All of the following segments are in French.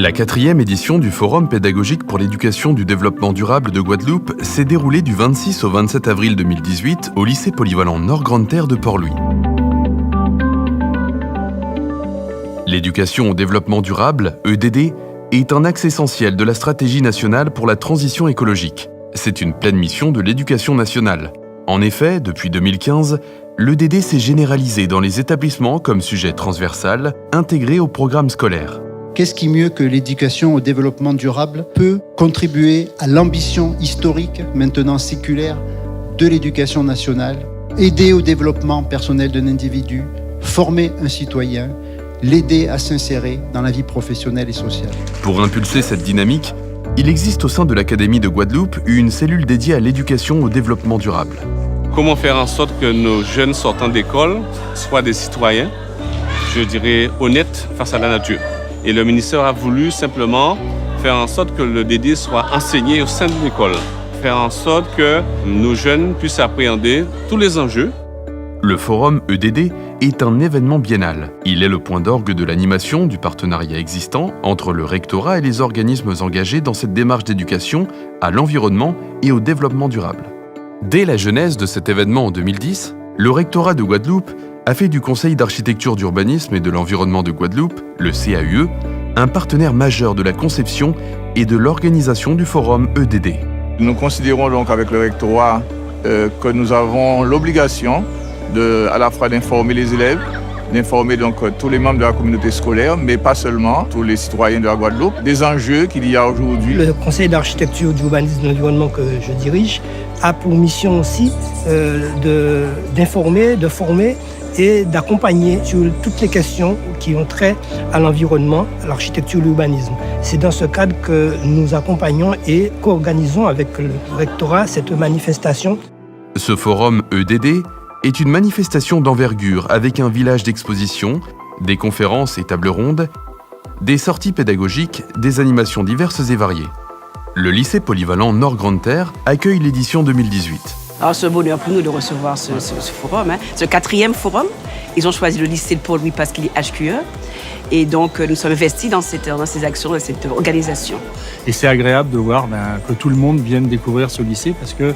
La 4e édition du Forum pédagogique pour l'éducation du développement durable de Guadeloupe s'est déroulée du 26 au 27 avril 2018 au lycée polyvalent Nord-Grande-Terre de Port-Louis. L'éducation au développement durable, EDD, est un axe essentiel de la stratégie nationale pour la transition écologique. C'est une pleine mission de l'éducation nationale. En effet, depuis 2015, l'EDD s'est généralisé dans les établissements comme sujet transversal, intégré au programme scolaire. Qu'est-ce qui mieux que l'éducation au développement durable peut contribuer à l'ambition historique, maintenant séculaire, de l'éducation nationale, aider au développement personnel d'un individu, former un citoyen, l'aider à s'insérer dans la vie professionnelle et sociale. Pour impulser cette dynamique, il existe au sein de l'Académie de Guadeloupe une cellule dédiée à l'éducation au développement durable. Comment faire en sorte que nos jeunes sortant d'école soient des citoyens, je dirais, honnêtes face à la nature. Et le ministère a voulu simplement faire en sorte que le DD soit enseigné au sein de l'école. Faire en sorte que nos jeunes puissent appréhender tous les enjeux. Le forum EDD est un événement biennal. Il est le point d'orgue de l'animation du partenariat existant entre le rectorat et les organismes engagés dans cette démarche d'éducation à l'environnement et au développement durable. Dès la genèse de cet événement en 2010, le rectorat de Guadeloupe a fait du Conseil d'architecture d'urbanisme et de l'environnement de Guadeloupe, le CAUE, un partenaire majeur de la conception et de l'organisation du forum EDD. Nous considérons donc avec le rectorat que nous avons l'obligation à la fois d'informer les élèves, d'informer donc tous les membres de la communauté scolaire, mais pas seulement, tous les citoyens de la Guadeloupe, des enjeux qu'il y a aujourd'hui. Le Conseil d'architecture d'urbanisme et de l'environnement que je dirige a pour mission aussi d'informer, de former et d'accompagner sur toutes les questions qui ont trait à l'environnement, à l'architecture et l'urbanisme. C'est dans ce cadre que nous accompagnons et co-organisons avec le rectorat cette manifestation. Ce forum EDD est une manifestation d'envergure avec un village d'exposition, des conférences et tables rondes, des sorties pédagogiques, des animations diverses et variées. Le lycée polyvalent Nord-Grande-Terre accueille l'édition 2018. Alors, c'est un bonheur pour nous de recevoir ce forum, ce 4e forum. Ils ont choisi le lycée de Port-Louis parce qu'il est HQE. Et donc, nous sommes investis dans ces actions, dans cette organisation. Et c'est agréable de voir que tout le monde vienne découvrir ce lycée parce que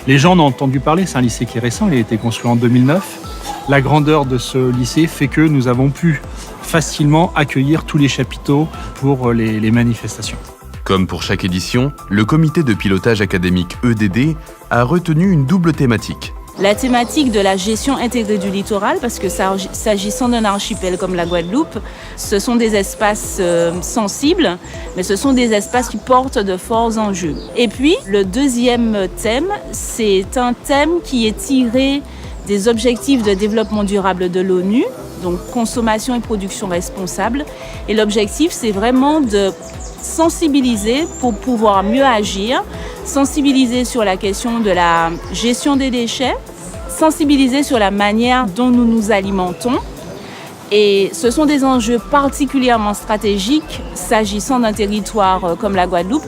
les gens en ont entendu parler. C'est un lycée qui est récent, il a été construit en 2009. La grandeur de ce lycée fait que nous avons pu facilement accueillir tous les chapiteaux pour les manifestations. Comme pour chaque édition, le comité de pilotage académique EDD a retenu une double thématique. La thématique de la gestion intégrée du littoral, parce que s'agissant d'un archipel comme la Guadeloupe, ce sont des espaces sensibles, mais ce sont des espaces qui portent de forts enjeux. Et puis, le deuxième thème, c'est un thème qui est tiré des objectifs de développement durable de l'ONU, donc consommation et production responsable. Et l'objectif, c'est vraiment de sensibiliser pour pouvoir mieux agir, sensibiliser sur la question de la gestion des déchets, sensibiliser sur la manière dont nous nous alimentons. Et ce sont des enjeux particulièrement stratégiques s'agissant d'un territoire comme la Guadeloupe.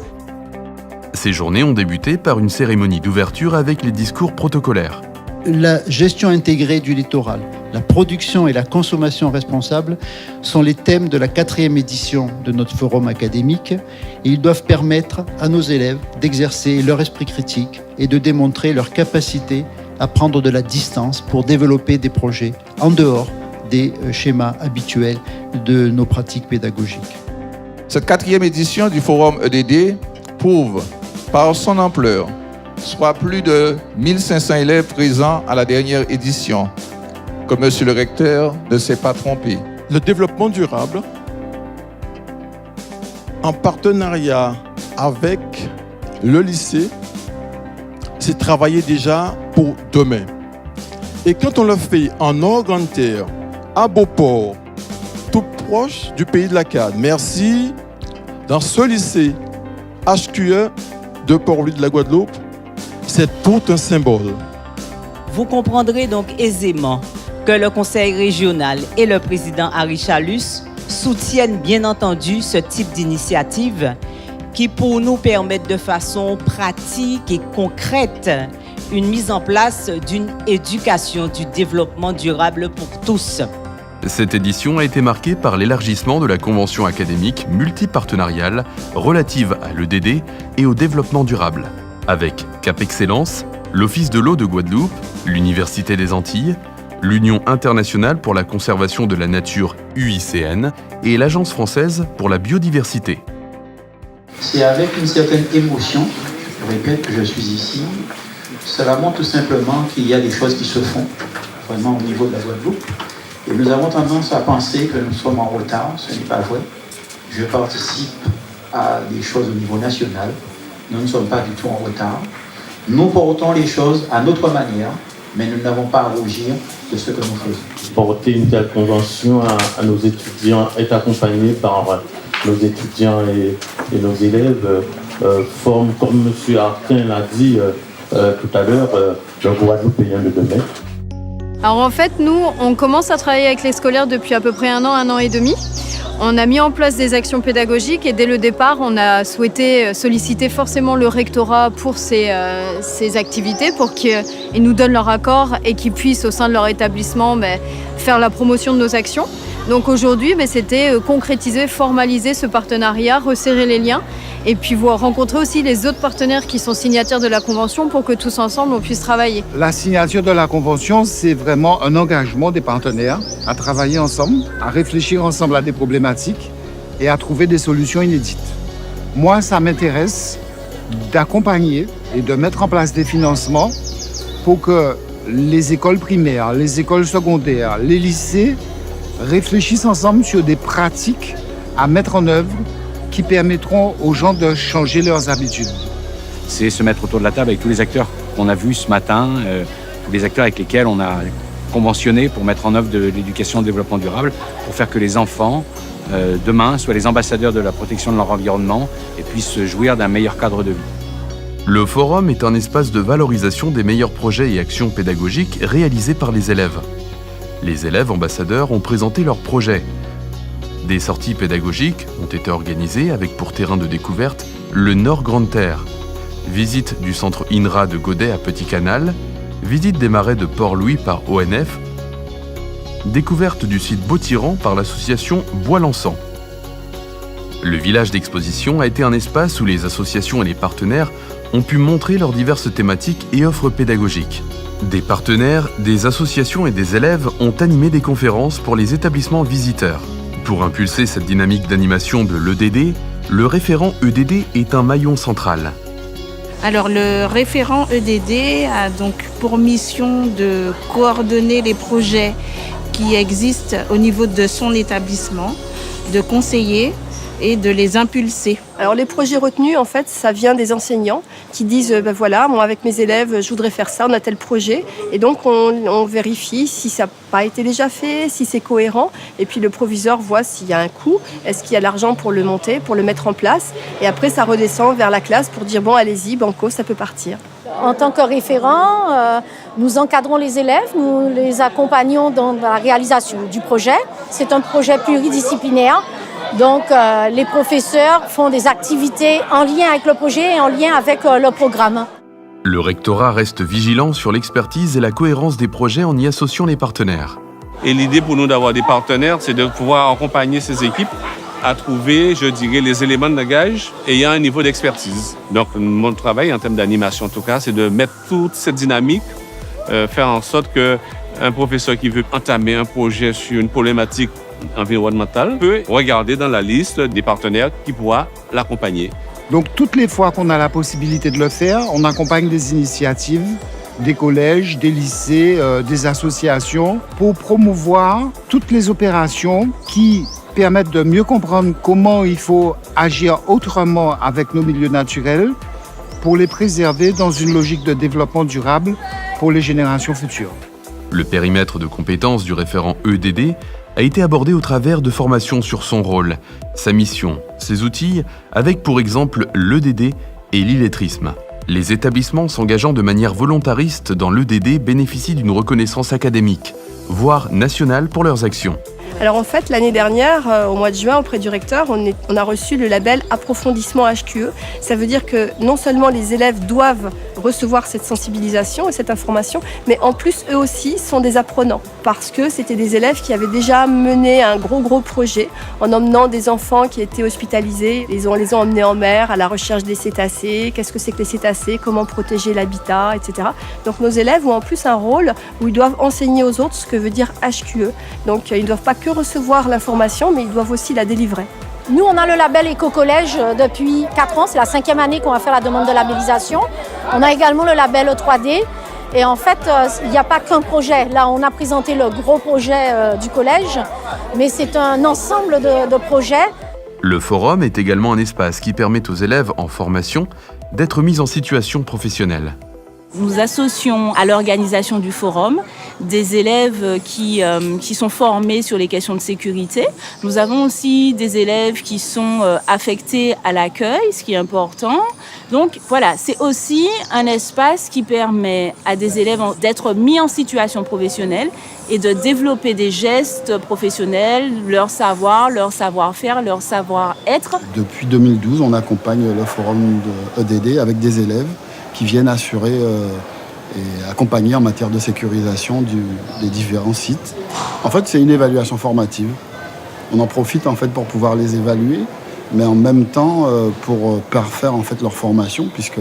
Ces journées ont débuté par une cérémonie d'ouverture avec les discours protocolaires. La gestion intégrée du littoral, la production et la consommation responsable sont les thèmes de la 4e édition de notre forum académique et ils doivent permettre à nos élèves d'exercer leur esprit critique et de démontrer leur capacité à prendre de la distance pour développer des projets en dehors des schémas habituels de nos pratiques pédagogiques. Cette 4e édition du forum EDD prouve par son ampleur, soit plus de 1500 élèves présents à la dernière édition, que monsieur le recteur ne s'est pas trompé. Le développement durable, en partenariat avec le lycée, c'est travailler déjà pour demain. Et quand on le fait en Nord-Grande-Terre, à Beauport, tout proche du pays de la Cade, merci, dans ce lycée HQE de Port-Louis de la Guadeloupe, c'est tout un symbole. Vous comprendrez donc aisément que le conseil régional et le président Harry Chalus soutiennent bien entendu ce type d'initiative qui pour nous permettent de façon pratique et concrète une mise en place d'une éducation du développement durable pour tous. Cette édition a été marquée par l'élargissement de la convention académique multipartenariale relative à l'EDD et au développement durable, avec Cap Excellence, l'Office de l'eau de Guadeloupe, l'Université des Antilles, l'Union internationale pour la conservation de la nature UICN et l'Agence française pour la biodiversité. C'est avec une certaine émotion, je répète, que je suis ici. Cela montre tout simplement qu'il y a des choses qui se font vraiment au niveau de la Guadeloupe. Et nous avons tendance à penser que nous sommes en retard. Ce n'est pas vrai. Je participe à des choses au niveau national. Nous ne sommes pas du tout en retard. Nous portons les choses à notre manière, mais nous n'avons pas à rougir de ce que nous faisons. Porter une telle convention à nos étudiants, être accompagné par nos étudiants et nos élèves, forme, comme M. Artin l'a dit tout à l'heure, le Guadeloupéen de demain. Alors en fait, nous, on commence à travailler avec les scolaires depuis à peu près 1 an et demi. On a mis en place des actions pédagogiques et dès le départ, on a souhaité solliciter forcément le rectorat pour ces activités, pour qu'ils nous donnent leur accord et qu'ils puissent, au sein de leur établissement, faire la promotion de nos actions. Donc aujourd'hui, c'était concrétiser, formaliser ce partenariat, resserrer les liens et puis rencontrer aussi les autres partenaires qui sont signataires de la Convention pour que tous ensemble, on puisse travailler. La signature de la Convention, c'est vraiment un engagement des partenaires à travailler ensemble, à réfléchir ensemble à des problématiques et à trouver des solutions inédites. Moi, ça m'intéresse d'accompagner et de mettre en place des financements pour que les écoles primaires, les écoles secondaires, les lycées réfléchissent ensemble sur des pratiques à mettre en œuvre qui permettront aux gens de changer leurs habitudes. C'est se mettre autour de la table avec tous les acteurs qu'on a vus ce matin, tous les acteurs avec lesquels on a conventionné pour mettre en œuvre de l'éducation au développement durable, pour faire que les enfants, demain, soient les ambassadeurs de la protection de leur environnement et puissent jouir d'un meilleur cadre de vie. Le forum est un espace de valorisation des meilleurs projets et actions pédagogiques réalisés par les élèves. Les élèves ambassadeurs ont présenté leurs projets. Des sorties pédagogiques ont été organisées avec pour terrain de découverte le Nord Grande Terre, visite du centre INRA de Godet à Petit Canal, visite des marais de Port-Louis par ONF, découverte du site Beau-Tyran par l'association Bois-Lançant. Le village d'exposition a été un espace où les associations et les partenaires ont pu montrer leurs diverses thématiques et offres pédagogiques. Des partenaires, des associations et des élèves ont animé des conférences pour les établissements visiteurs. Pour impulser cette dynamique d'animation de l'EDD, le référent EDD est un maillon central. Alors le référent EDD a donc pour mission de coordonner les projets qui existent au niveau de son établissement, de conseiller et de les impulser. Alors les projets retenus, en fait, ça vient des enseignants qui disent voilà, moi avec mes élèves, je voudrais faire ça, on a tel projet. Et donc on vérifie si ça n'a pas été déjà fait, si c'est cohérent. Et puis le proviseur voit s'il y a un coût, est-ce qu'il y a l'argent pour le monter, pour le mettre en place. Et après ça redescend vers la classe pour dire bon allez-y, banco, ça peut partir. En tant que référent, nous encadrons les élèves, nous les accompagnons dans la réalisation du projet. C'est un projet pluridisciplinaire. Donc, les professeurs font des activités en lien avec le projet et en lien avec le programme. Le rectorat reste vigilant sur l'expertise et la cohérence des projets en y associant les partenaires. Et l'idée pour nous d'avoir des partenaires, c'est de pouvoir accompagner ces équipes à trouver, je dirais, les éléments de langage ayant un niveau d'expertise. Donc, mon travail, en termes d'animation en tout cas, c'est de mettre toute cette dynamique, faire en sorte qu'un professeur qui veut entamer un projet sur une problématique environnementale peut regarder dans la liste des partenaires qui pourra l'accompagner. Donc toutes les fois qu'on a la possibilité de le faire, on accompagne des initiatives, des collèges, des lycées, des associations pour promouvoir toutes les opérations qui permettent de mieux comprendre comment il faut agir autrement avec nos milieux naturels pour les préserver dans une logique de développement durable pour les générations futures. Le périmètre de compétences du référent EDD a été abordé au travers de formations sur son rôle, sa mission, ses outils, avec pour exemple l'EDD et l'illettrisme. Les établissements s'engageant de manière volontariste dans l'EDD bénéficient d'une reconnaissance académique, voire nationale pour leurs actions. Alors en fait, l'année dernière, au mois de juin, auprès du recteur, on a reçu le label approfondissement HQE. Ça veut dire que non seulement les élèves doivent recevoir cette sensibilisation et cette information, mais en plus, eux aussi sont des apprenants. Parce que c'était des élèves qui avaient déjà mené un gros projet en emmenant des enfants qui étaient hospitalisés. On les a emmenés en mer à la recherche des cétacés. Qu'est-ce que c'est que les cétacés? Comment protéger l'habitat, etc. Donc nos élèves ont en plus un rôle où ils doivent enseigner aux autres ce que veut dire HQE. Donc ils ne doivent pas que recevoir l'information, mais ils doivent aussi la délivrer. Nous, on a le label Éco-Collège depuis 4 ans. C'est la 5e année qu'on va faire la demande de labellisation. On a également le label 3D. Et en fait, il n'y a pas qu'un projet. Là, on a présenté le gros projet du collège, mais c'est un ensemble de projets. Le forum est également un espace qui permet aux élèves en formation d'être mis en situation professionnelle. Nous associons à l'organisation du forum des élèves qui sont formés sur les questions de sécurité. Nous avons aussi des élèves qui sont affectés à l'accueil, ce qui est important. Donc voilà, c'est aussi un espace qui permet à des élèves d'être mis en situation professionnelle et de développer des gestes professionnels, leur savoir, leur savoir-faire, leur savoir-être. Depuis 2012, on accompagne le forum de EDD avec des élèves qui viennent assurer et accompagner en matière de sécurisation des différents sites. En fait, c'est une évaluation formative. On en profite en fait pour pouvoir les évaluer, mais en même temps pour parfaire en fait leur formation, puisque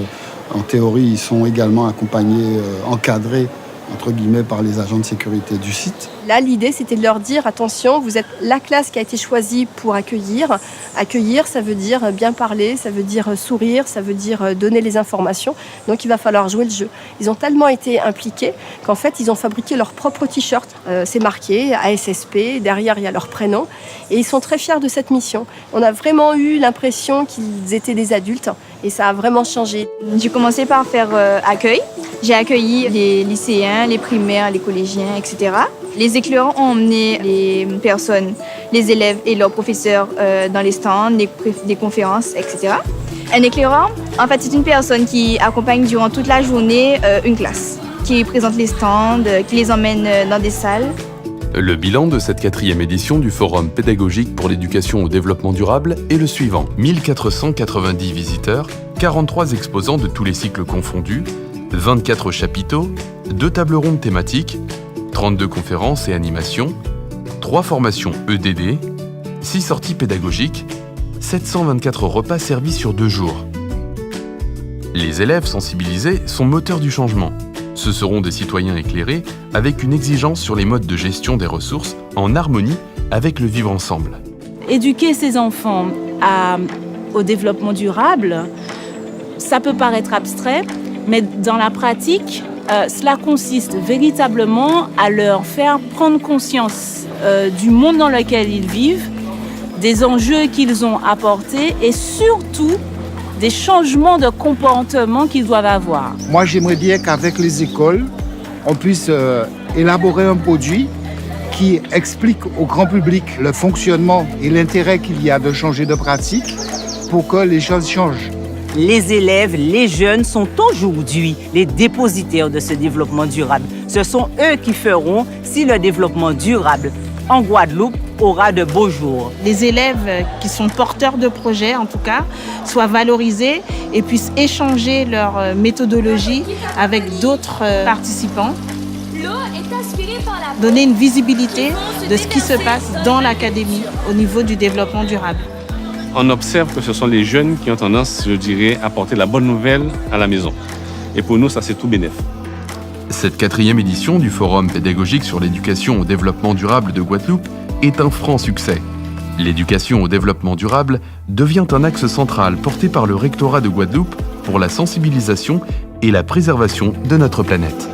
en théorie, ils sont également accompagnés, encadrés entre guillemets par les agents de sécurité du site. Là, l'idée, c'était de leur dire, attention, vous êtes la classe qui a été choisie pour accueillir. Accueillir, ça veut dire bien parler, ça veut dire sourire, ça veut dire donner les informations. Donc, il va falloir jouer le jeu. Ils ont tellement été impliqués qu'en fait, ils ont fabriqué leur propre t-shirt. C'est marqué ASSP, derrière, il y a leur prénom. Et ils sont très fiers de cette mission. On a vraiment eu l'impression qu'ils étaient des adultes et ça a vraiment changé. J'ai commencé par faire accueil. J'ai accueilli les lycéens, les primaires, les collégiens, etc. Les éclairants ont emmené les personnes, les élèves et leurs professeurs dans les stands, des conférences, etc. Un éclairant, en fait, c'est une personne qui accompagne durant toute la journée une classe, qui présente les stands, qui les emmène dans des salles. Le bilan de cette 4e édition du Forum pédagogique pour l'éducation au développement durable est le suivant. 1490 visiteurs, 43 exposants de tous les cycles confondus, 24 chapiteaux, 2 tables rondes thématiques, 32 conférences et animations, 3 formations EDD, 6 sorties pédagogiques, 724 repas servis sur 2 jours. Les élèves sensibilisés sont moteurs du changement. Ce seront des citoyens éclairés avec une exigence sur les modes de gestion des ressources en harmonie avec le vivre ensemble. Éduquer ces enfants au développement durable, ça peut paraître abstrait, mais dans la pratique, cela consiste véritablement à leur faire prendre conscience du monde dans lequel ils vivent, des enjeux qu'ils ont apportés et surtout des changements de comportement qu'ils doivent avoir. Moi, j'aimerais bien qu'avec les écoles, on puisse élaborer un produit qui explique au grand public le fonctionnement et l'intérêt qu'il y a de changer de pratique pour que les choses changent. Les élèves, les jeunes sont aujourd'hui les dépositaires de ce développement durable. Ce sont eux qui feront si le développement durable en Guadeloupe aura de beaux jours. Les élèves qui sont porteurs de projets, en tout cas, soient valorisés et puissent échanger leur méthodologie avec d'autres participants. Donner une visibilité de ce qui se passe dans l'académie au niveau du développement durable. On observe que ce sont les jeunes qui ont tendance, je dirais, à porter la bonne nouvelle à la maison. Et pour nous, ça, c'est tout bénef. Cette 4e édition du Forum pédagogique sur l'éducation au développement durable de Guadeloupe est un franc succès. L'éducation au développement durable devient un axe central porté par le rectorat de Guadeloupe pour la sensibilisation et la préservation de notre planète.